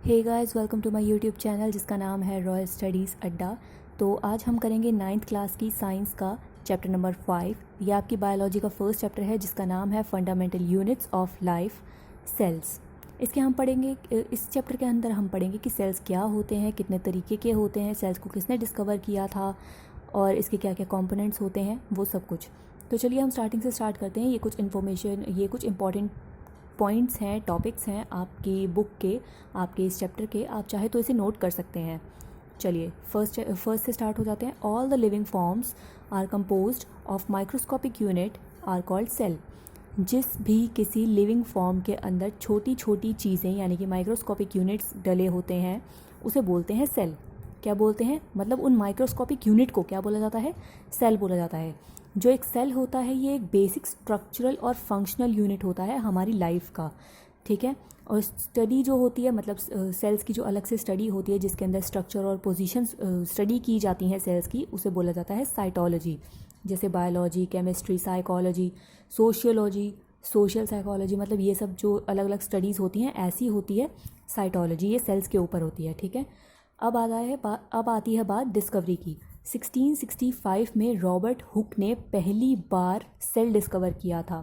Hey guys, welcome to my YouTube channel जिसका नाम है रॉयल स्टडीज़ अड्डा। तो आज हम करेंगे 9th क्लास की साइंस का चैप्टर नंबर 5। ये आपकी बायोलॉजी का फर्स्ट चैप्टर है जिसका नाम है fundamental units of life, cells. इसके हम पढ़ेंगे, इस चैप्टर के अंदर हम पढ़ेंगे कि सेल्स क्या होते हैं, कितने तरीके के होते हैं, सेल्स को किसने डिस्कवर किया था और इसके क्या क्या कंपोनेंट्स होते हैं, वो सब कुछ। तो चलिए हम स्टार्टिंग से स्टार्ट करते हैं। ये कुछ इंपॉर्टेंट पॉइंट्स हैं, टॉपिक्स हैं आपकी बुक के, आपके इस चैप्टर के। आप चाहे तो इसे नोट कर सकते हैं। चलिए फर्स्ट से स्टार्ट हो जाते हैं। All the living forms are composed of microscopic unit are called cell. जिस भी किसी लिविंग फॉर्म के अंदर छोटी छोटी चीज़ें यानी कि माइक्रोस्कोपिक यूनिट्स डले होते हैं उसे बोलते हैं सेल। क्या बोलते हैं? मतलब उन माइक्रोस्कोपिक यूनिट को क्या बोला जाता है? सेल बोला जाता है। जो एक सेल होता है ये एक बेसिक स्ट्रक्चरल और फंक्शनल यूनिट होता है हमारी लाइफ का, ठीक है। और स्टडी जो होती है, मतलब सेल्स की जो अलग से स्टडी होती है जिसके अंदर स्ट्रक्चर और पोजीशंस स्टडी की जाती हैं सेल्स की, उसे बोला जाता है साइटोलॉजी। जैसे biology, chemistry, psychology, sociology, social psychology, मतलब ये सब जो अलग अलग स्टडीज़ होती हैं ऐसी होती है साइटोलॉजी। ये सेल्स के ऊपर होती है, ठीक है। अब आती है बात डिस्कवरी की। 1665 में रॉबर्ट हुक ने पहली बार सेल डिस्कवर किया था।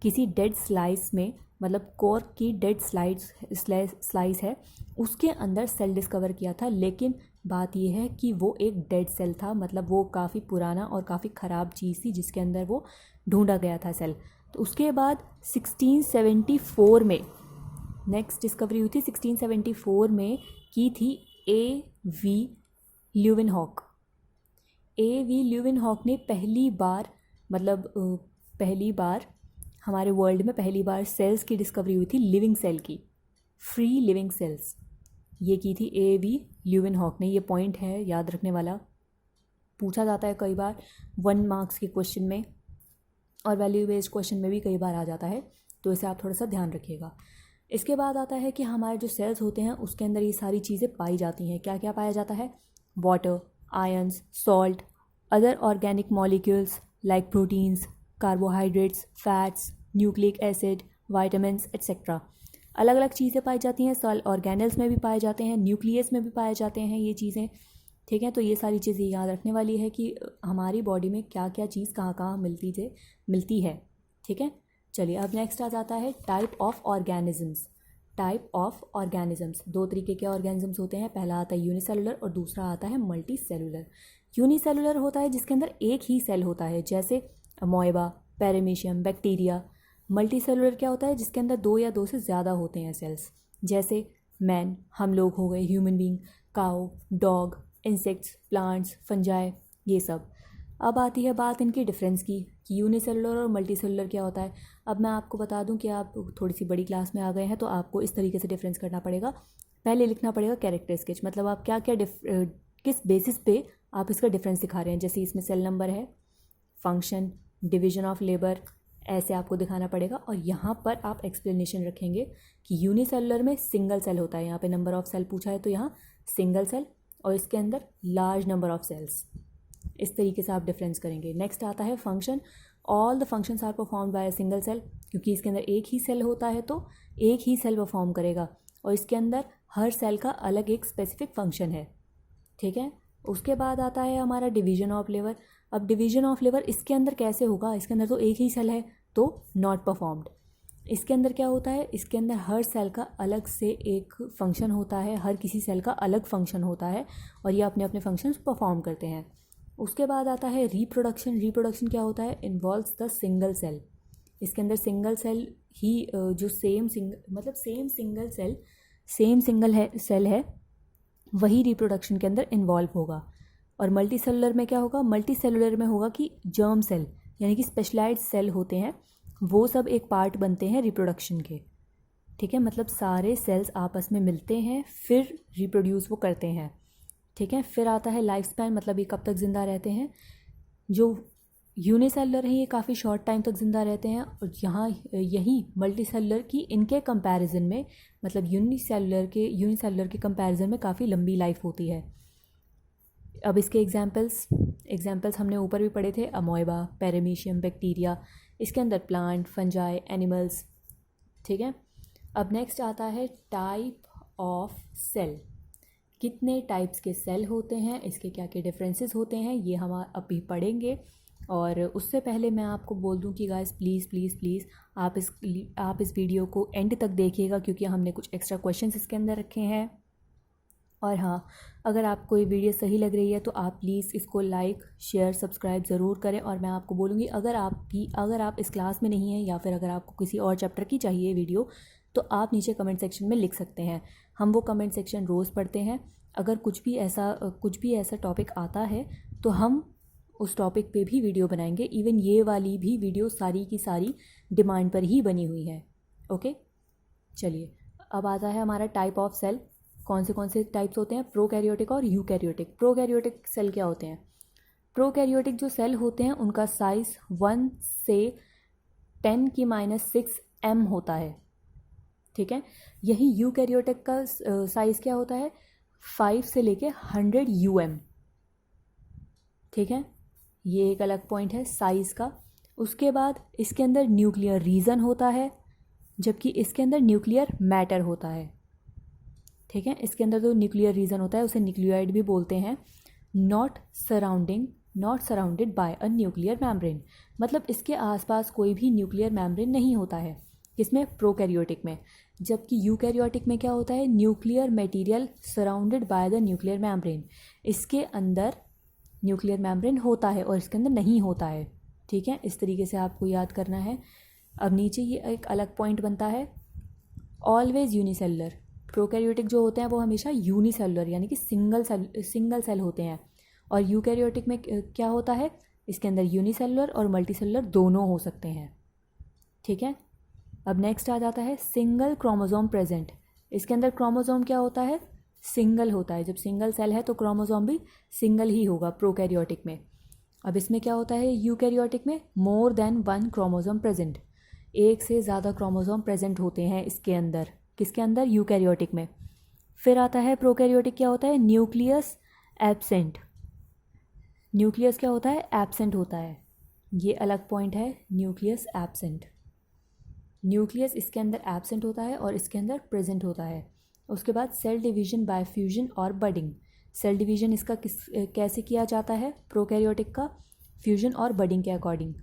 किसी डेड स्लाइस में, मतलब कॉर्क की डेड स्लाइस है उसके अंदर सेल डिस्कवर किया था। लेकिन बात यह है कि वो एक डेड सेल था, मतलब वो काफ़ी पुराना और काफ़ी ख़राब चीज़ थी जिसके अंदर वो ढूंढा गया था सेल। तो उसके बाद 1674 में नेक्स्ट डिस्कवरी हुई थी। 1674 में की थी A.V. ल्यूवेनहॉक। A.V. ल्यूवेनहॉक ने पहली बार हमारे वर्ल्ड में पहली बार सेल्स की डिस्कवरी हुई थी, लिविंग सेल की, फ्री लिविंग सेल्स। ये की थी A.V. ल्यूवेनहॉक ने। ये पॉइंट है याद रखने वाला, पूछा जाता है कई बार 1 मार्क्स के क्वेश्चन में और वैल्यू बेस्ड क्वेश्चन में भी कई बार आ जाता है, तो इसे आप थोड़ा सा ध्यान रखिएगा। इसके बाद आता है कि हमारे जो सेल्स होते हैं उसके अंदर ये सारी चीज़ें पाई जाती हैं। क्या क्या पाया जाता है? Water, ions, salt, other organic molecules like proteins, carbohydrates, fats, nucleic acid, vitamins etcetera. अलग अलग चीज़ें पाई जाती हैं। सेल ऑर्गेनल्स में भी पाए जाते हैं, न्यूक्लियस में भी पाए जाते हैं ये चीज़ें, ठीक है। तो ये सारी चीज़ें याद रखने वाली है कि हमारी बॉडी में क्या क्या चीज़ कहाँ कहाँ मिलती है, ठीक है। चलिए अब नेक्स्ट आ जाता है type of organisms. Type of organisms, 2 तरीके के ऑर्गेनिजम्स होते हैं। पहला आता है यूनिसेलुलर और दूसरा आता है मल्टी सेलुलर। यूनिसेलुलर होता है जिसके अंदर एक ही सेल होता है, जैसे अमोएबा, पैरामीशियम, बैक्टीरिया। मल्टी सेलुलर क्या होता है? जिसके अंदर 2 या 2 से ज़्यादा होते हैं सेल्स, जैसे मैन, हम लोग हो गए, ह्यूमन बींग, काऊ, डॉग, इंसेक्ट्स, प्लांट्स, फंजाई, ये सब। अब आती है बात इनके डिफरेंस की कि यूनिसेलुलर और मल्टी सेलुलर क्या होता है। अब मैं आपको बता दूं कि आप थोड़ी सी बड़ी क्लास में आ गए हैं तो आपको इस तरीके से डिफरेंस करना पड़ेगा। पहले लिखना पड़ेगा कैरेक्टर स्केच, मतलब आप क्या क्या किस बेसिस पे आप इसका डिफरेंस दिखा रहे हैं। जैसे इसमें सेल नंबर है, फंक्शन, डिवीजन ऑफ लेबर, ऐसे आपको दिखाना पड़ेगा। और यहाँ पर आप एक्सप्लेनेशन रखेंगे कि यूनिसेलुलर में सिंगल सेल होता है, यहाँ पे नंबर ऑफ सेल पूछा है तो यहाँ सिंगल सेल, और इसके अंदर लार्ज नंबर ऑफ सेल्स। इस तरीके से आप डिफरेंस करेंगे। नेक्स्ट आता है function. All the functions are performed by a single cell, क्योंकि इसके अंदर एक ही सेल होता है तो एक ही सेल परफॉर्म करेगा और इसके अंदर हर सेल का अलग एक स्पेसिफिक फंक्शन है, ठीक है। उसके बाद आता है हमारा डिवीजन ऑफ लेबर। अब डिवीजन ऑफ लेबर इसके अंदर कैसे होगा? इसके अंदर तो एक ही सेल है तो नॉट परफॉर्म्ड। इसके अंदर क्या होता है? इसके अंदर हर सेल का अलग से एक फंक्शन होता है, हर किसी सेल का अलग फंक्शन होता है और ये अपने अपने फंक्शंस परफॉर्म करते हैं। उसके बाद आता है रिप्रोडक्शन। रिप्रोडक्शन क्या होता है? Involves the single cell. इसके अंदर सिंगल सेल ही जो सेम सेल है वही रिप्रोडक्शन के अंदर इन्वॉल्व होगा। और मल्टी सेलुलर में क्या होगा? मल्टी सेलुलर में होगा कि जर्म सेल यानी कि स्पेशलाइज्ड सेल होते हैं, वो सब एक पार्ट बनते हैं रिप्रोडक्शन के, ठीक है। मतलब सारे सेल्स आपस में मिलते हैं फिर रिप्रोड्यूस वो करते हैं, ठीक है। फिर आता है लाइफ स्पैन, मतलब ये कब तक ज़िंदा रहते हैं। जो यूनिसेलुलर हैं ये काफ़ी शॉर्ट टाइम तक ज़िंदा रहते हैं और यहाँ यही मल्टी सेलुलर की इनके कंपैरिजन में, मतलब यूनिसेलुलर के कंपैरिजन में काफ़ी लंबी लाइफ होती है। अब इसके एग्जाम्पल्स हमने ऊपर भी पढ़े थे, अमोएबा, पैरामीशियम, बैक्टीरिया। इसके अंदर प्लांट, फंजाई, एनिमल्स, ठीक है। अब नेक्स्ट आता है टाइप ऑफ सेल, कितने टाइप्स के सेल होते हैं, इसके क्या क्या डिफरेंसेस होते हैं, ये हम अभी पढ़ेंगे। और उससे पहले मैं आपको बोल दूं कि गाइस प्लीज़ प्लीज़ प्लीज़ आप इस वीडियो को एंड तक देखिएगा, क्योंकि हमने कुछ एक्स्ट्रा क्वेश्चंस इसके अंदर रखे हैं। और हाँ, अगर आपको ये वीडियो सही लग रही है तो आप प्लीज़ इसको लाइक शेयर सब्सक्राइब ज़रूर करें। और मैं आपको बोलूँगी, अगर आप इस क्लास में नहीं हैं या फिर अगर आपको किसी और चैप्टर की चाहिए वीडियो, तो आप नीचे कमेंट सेक्शन में लिख सकते हैं। हम वो कमेंट सेक्शन रोज़ पढ़ते हैं। अगर कुछ भी ऐसा टॉपिक आता है तो हम उस टॉपिक पे भी वीडियो बनाएंगे। इवन ये वाली भी वीडियो सारी की सारी डिमांड पर ही बनी हुई है। ओके, चलिए अब आता है हमारा टाइप ऑफ सेल। कौन से टाइप्स होते हैं, प्रोकैरियोटिक और यूकैरियोटिक। प्रोकैरियोटिक सेल क्या होते हैं? प्रोकैरियोटिक जो सेल होते हैं उनका साइज़ 1 से 10⁻⁶ m होता है, ठीक है। यही यूकैरियोटिक का साइज़ क्या होता है, 5 से लेके 100 um, ठीक है। ये एक अलग पॉइंट है साइज़ का। उसके बाद इसके अंदर न्यूक्लियर रीजन होता है, जबकि इसके अंदर न्यूक्लियर मैटर होता है, ठीक है। इसके अंदर जो न्यूक्लियर रीजन होता है उसे न्यूक्लियोइड भी बोलते हैं। Not surrounded by a nuclear membrane, मतलब इसके आसपास कोई भी न्यूक्लियर मेम्ब्रेन नहीं होता है, किसमें, प्रोकैरियोटिक में। जबकि यूकैरियोटिक में क्या होता है, nuclear material surrounded by the nuclear membrane, इसके अंदर न्यूक्लियर मेम्ब्रेन होता है और इसके अंदर नहीं होता है, ठीक है। इस तरीके से आपको याद करना है। अब नीचे ये एक अलग पॉइंट बनता है, ऑलवेज यूनिसेलुलर। प्रोकैरियोटिक जो होते हैं वो हमेशा यूनिसेलुलर यानी कि सिंगल सेल होते हैं, और यूकैरियोटिक में क्या होता है, इसके अंदर यूनिसेलुलर और मल्टीसेलुलर दोनों हो सकते हैं, ठीक है। अब नेक्स्ट आ जाता है सिंगल क्रोमोसोम प्रेजेंट। इसके अंदर क्रोमोसोम क्या होता है, सिंगल होता है। जब सिंगल सेल है तो क्रोमोसोम भी सिंगल ही होगा प्रोकैरियोटिक में। अब इसमें क्या होता है, यूकैरियोटिक में मोर देन 1 क्रोमोसोम प्रेजेंट, एक से ज़्यादा क्रोमोसोम प्रेजेंट होते हैं इसके अंदर, किसके अंदर, यूकैरियोटिक में। फिर आता है प्रोकैरियोटिक, क्या होता है, न्यूक्लियस एब्सेंट। न्यूक्लियस क्या होता है, एब्सेंट होता है। ये अलग पॉइंट है, न्यूक्लियस एब्सेंट। न्यूक्लियस इसके अंदर एब्सेंट होता है और इसके अंदर प्रेजेंट होता है। उसके बाद सेल डिवीजन बाय फ्यूजन और बडिंग। सेल डिवीजन इसका कैसे किया जाता है, प्रोकैरियोटिक का फ्यूजन और बडिंग के अकॉर्डिंग,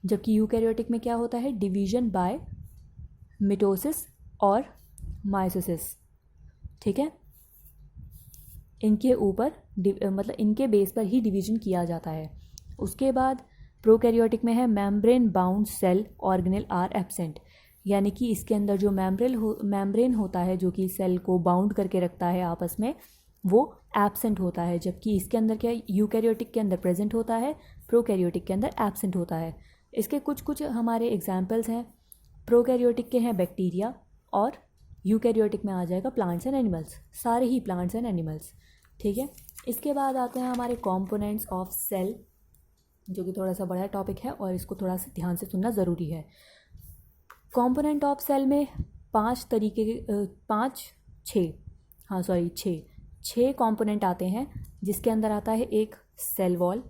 जबकि यूकैरियोटिक में क्या होता है, डिवीजन बाय मिटोसिस और माइटोसिस, ठीक है। इनके ऊपर मतलब इनके बेस पर ही डिवीजन किया जाता है। उसके बाद प्रोकैरियोटिक में है membrane bound cell organelle are absent, यानी कि इसके अंदर जो मेम्ब्रेन होता है जो कि सेल को बाउंड करके रखता है आपस में, वो एब्सेंट होता है। जबकि इसके अंदर क्या, यूकैरियोटिक के अंदर प्रेजेंट होता है, प्रोकैरियोटिक के अंदर एब्सेंट होता है। इसके कुछ हमारे एग्जाम्पल्स हैं। प्रोकैरियोटिक के हैं बैक्टीरिया, और यूकैरियोटिक में आ जाएगा प्लांट्स एंड एनिमल्स, सारे ही प्लांट्स एंड एनिमल्स, ठीक है। इसके बाद आते हैं हमारे कंपोनेंट्स ऑफ सेल, जो कि थोड़ा सा बड़ा टॉपिक है और इसको थोड़ा सा ध्यान से सुनना ज़रूरी है। कंपोनेंट ऑफ सेल में 6 कंपोनेंट आते हैं, जिसके अंदर आता है एक सेल वॉल।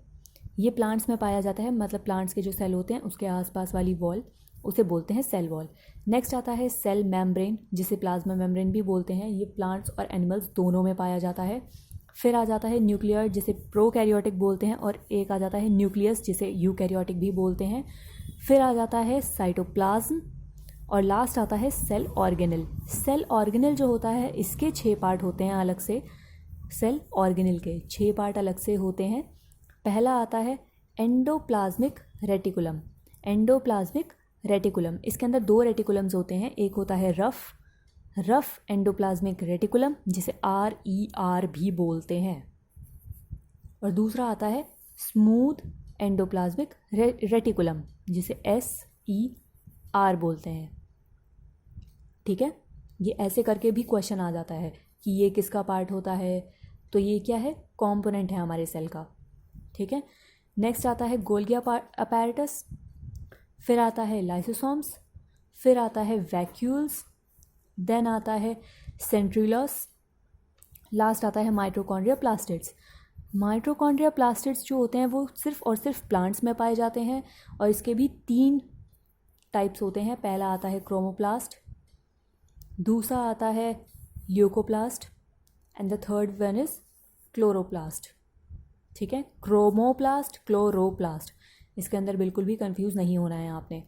ये प्लांट्स में पाया जाता है, मतलब प्लांट्स के जो सेल होते हैं उसके आसपास वाली वॉल, उसे बोलते हैं सेल वॉल। नेक्स्ट आता है सेल मेम्ब्रेन, जिसे प्लाज्मा मेम्ब्रेन भी बोलते हैं। ये प्लांट्स और एनिमल्स दोनों में पाया जाता है। फिर आ जाता है न्यूक्लियर, जिसे प्रोकैरियोटिक बोलते हैं, और एक आ जाता है न्यूक्लियस, जिसे यूकैरियोटिक भी बोलते हैं। फिर आ जाता है साइटोप्लाज्म, और लास्ट आता है सेल ऑर्गेनेल। सेल ऑर्गेनेल जो होता है इसके 6 पार्ट होते हैं अलग से, सेल ऑर्गेनेल के 6 पार्ट अलग से होते हैं। पहला आता है एंडोप्लाज्मिक रेटिकुलम। एंडोप्लाज्मिक रेटिकुलम, इसके अंदर 2 रेटिकुलम्स होते हैं। एक होता है रफ एंडोप्लाज्मिक रेटिकुलम, जिसे RER भी बोलते हैं, और दूसरा आता है स्मूथ एंडोप्लाज्मिक रेटिकुलम, जिसे SER बोलते हैं, ठीक है। ये ऐसे करके भी क्वेश्चन आ जाता है कि ये किसका पार्ट होता है, तो ये क्या है, कंपोनेंट है हमारे सेल का, ठीक है। नेक्स्ट आता है गोल्गी अपैरेटस, फिर आता है लाइसोसोम्स, फिर आता है वैक्यूल्स, देन आता है सेंट्रियोल्स, लास्ट आता है माइटोकॉन्ड्रिया प्लास्टिड्स। माइटोकॉन्ड्रिया प्लास्टिड्स जो होते हैं वो सिर्फ और सिर्फ प्लांट्स में पाए जाते हैं, और इसके भी 3 टाइप्स होते हैं। पहला आता है क्रोमोप्लास्ट, दूसरा आता है leucoplast and the third one is chloroplast. ठीक है, क्रोमोप्लास्ट, क्लोरोप्लास्ट, इसके अंदर बिल्कुल भी कंफ्यूज नहीं होना है आपने।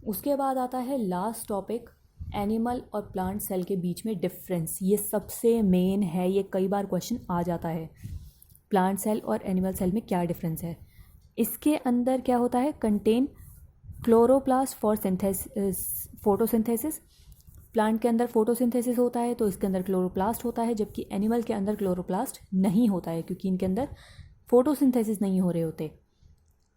उसके बाद आता है लास्ट टॉपिक, एनिमल और प्लांट सेल के बीच में डिफरेंस। ये सबसे मेन है, ये कई बार क्वेश्चन आ जाता है, प्लांट सेल और एनिमल सेल में क्या डिफरेंस है। इसके अंदर क्या होता है, contain chloroplast for photosynthesis. Plant के अंदर फोटोसिंथेसिस होता है तो इसके अंदर क्लोरोप्लास्ट होता है, जबकि एनिमल के अंदर क्लोरोप्लास्ट नहीं होता है क्योंकि इनके अंदर फोटोसिंथेसिस नहीं हो रहे होते।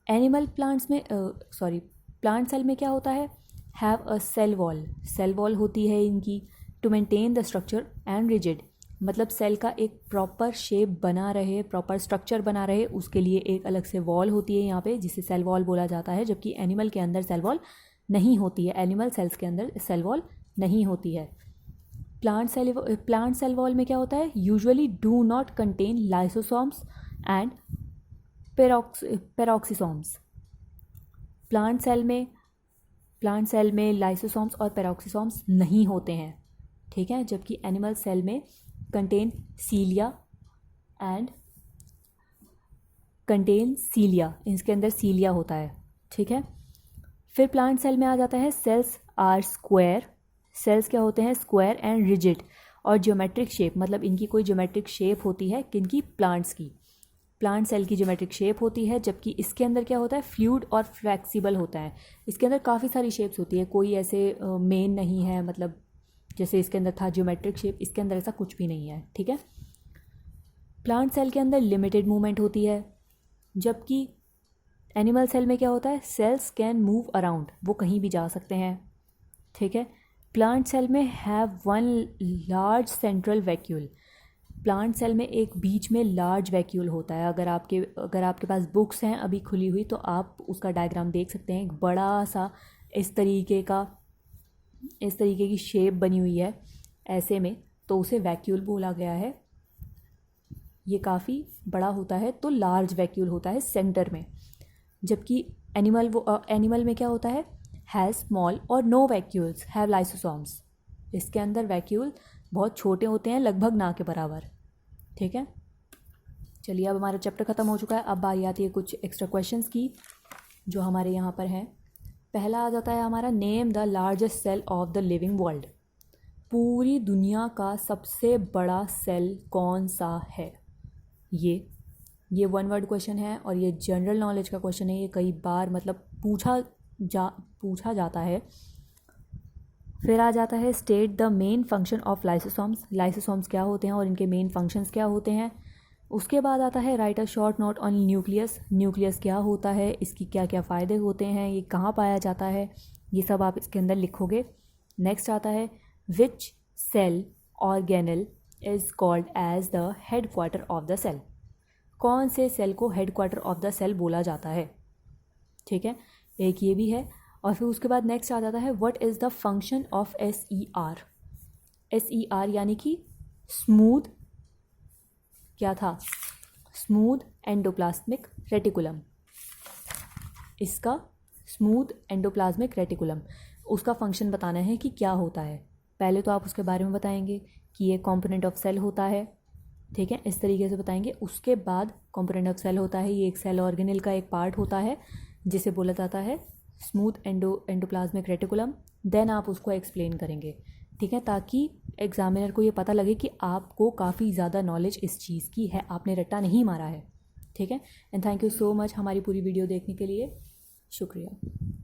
एनिमल प्लांट्स में प्लांट सेल में क्या होता है, have a cell wall. Cell wall होती है इनकी to maintain the structure and rigid, मतलब सेल का एक प्रॉपर शेप बना रहे, प्रॉपर स्ट्रक्चर बना रहे, उसके लिए एक अलग से वॉल होती है यहाँ पे जिसे सेल वॉल बोला जाता है, जबकि एनिमल के अंदर सेल वॉल नहीं होती है। एनिमल सेल्स के अंदर सेल वॉल नहीं होती है। प्लांट सेल वॉल में क्या होता है, usually do not contain lysosomes and peroxisomes. Plant cell में लाइसोसोम्स और पेरोक्सिसोम्स नहीं होते हैं। ठीक है, जबकि एनिमल सेल में कंटेन सीलिया, इसके अंदर सीलिया होता है। ठीक है, फिर प्लांट सेल में आ जाता है, सेल्स आर स्क्वायर। सेल्स क्या होते हैं, स्क्वायर एंड रिजिड और ज्योमेट्रिक शेप, मतलब इनकी कोई ज्योमेट्रिक शेप होती है, किनकी, प्लांट्स की। प्लांट सेल की ज्योमेट्रिक शेप होती है, जबकि इसके अंदर क्या होता है, फ्लूइड और फ्लेक्सिबल होता है। इसके अंदर काफ़ी सारी शेप्स होती है, कोई ऐसे मेन नहीं है, मतलब जैसे इसके अंदर था ज्योमेट्रिक शेप, इसके अंदर ऐसा कुछ भी नहीं है। ठीक है, प्लांट सेल के अंदर लिमिटेड मूवमेंट होती है, जबकि एनिमल सेल में क्या होता है, सेल्स कैन मूव अराउंड, वो कहीं भी जा सकते हैं। ठीक है, प्लांट सेल में have one large central vacuole. Plant cell में एक बीच में लार्ज वैक्यूल होता है। अगर आपके पास बुक्स हैं अभी खुली हुई तो आप उसका डायग्राम देख सकते हैं, एक बड़ा सा इस तरीके की शेप बनी हुई है ऐसे में, तो उसे वैक्यूल बोला गया है। ये काफ़ी बड़ा होता है तो लार्ज वैक्यूल होता है सेंटर में, जबकि एनिमल में क्या होता है, हैज़ स्मॉल और नो वैक्यूल्स, हैव लाइसोसोम्स। इसके अंदर वैक्यूल बहुत छोटे होते हैं, लगभग ना के बराबर। ठीक है, चलिए अब हमारा चैप्टर ख़त्म हो चुका है। अब बारी आती है कुछ एक्स्ट्रा क्वेश्चंस की जो हमारे यहाँ पर हैं। पहला आ जाता है हमारा, name the largest cell of the living world. पूरी दुनिया का सबसे बड़ा सेल कौन सा है। ये वन वर्ड क्वेश्चन है और ये जनरल नॉलेज का क्वेश्चन है। ये कई बार मतलब पूछा जाता है। फिर आ जाता है, state the main function of lysosomes. Lysosomes क्या होते हैं और इनके मेन फंक्शंस क्या होते हैं। उसके बाद आता है, right a short note on nucleus. Nucleus क्या होता है, इसकी क्या क्या फ़ायदे होते हैं, ये कहाँ पाया जाता है, ये सब आप इसके अंदर लिखोगे। नेक्स्ट आता है, which cell organelle is called as the headquarter of the cell. कौन से सेल को headquarter of the cell बोला जाता है। ठीक है, एक ये भी है। और फिर उसके बाद नेक्स्ट आ जाता है, what is the function of SER। SER यानी कि स्मूथ, क्या था, स्मूथ एंडोप्लाज्मिक रेटिकुलम। इसका स्मूथ एंडोप्लाज्मिक रेटिकुलम, उसका फंक्शन बताना है कि क्या होता है। पहले तो आप उसके बारे में बताएंगे कि ये कंपोनेंट ऑफ सेल होता है। ठीक है, इस तरीके से बताएंगे। उसके बाद कंपोनेंट ऑफ सेल होता है, ये एक सेल ऑर्गेनल का एक पार्ट होता है जिसे बोला जाता है स्मूथ एंडोप्लाज्मिक रेटिकुलम। देन आप उसको एक्सप्लेन करेंगे। ठीक है, ताकि एग्जामिनर को ये पता लगे कि आपको काफ़ी ज़्यादा नॉलेज इस चीज़ की है, आपने रट्टा नहीं मारा है। ठीक है, and thank you so much हमारी पूरी वीडियो देखने के लिए। शुक्रिया।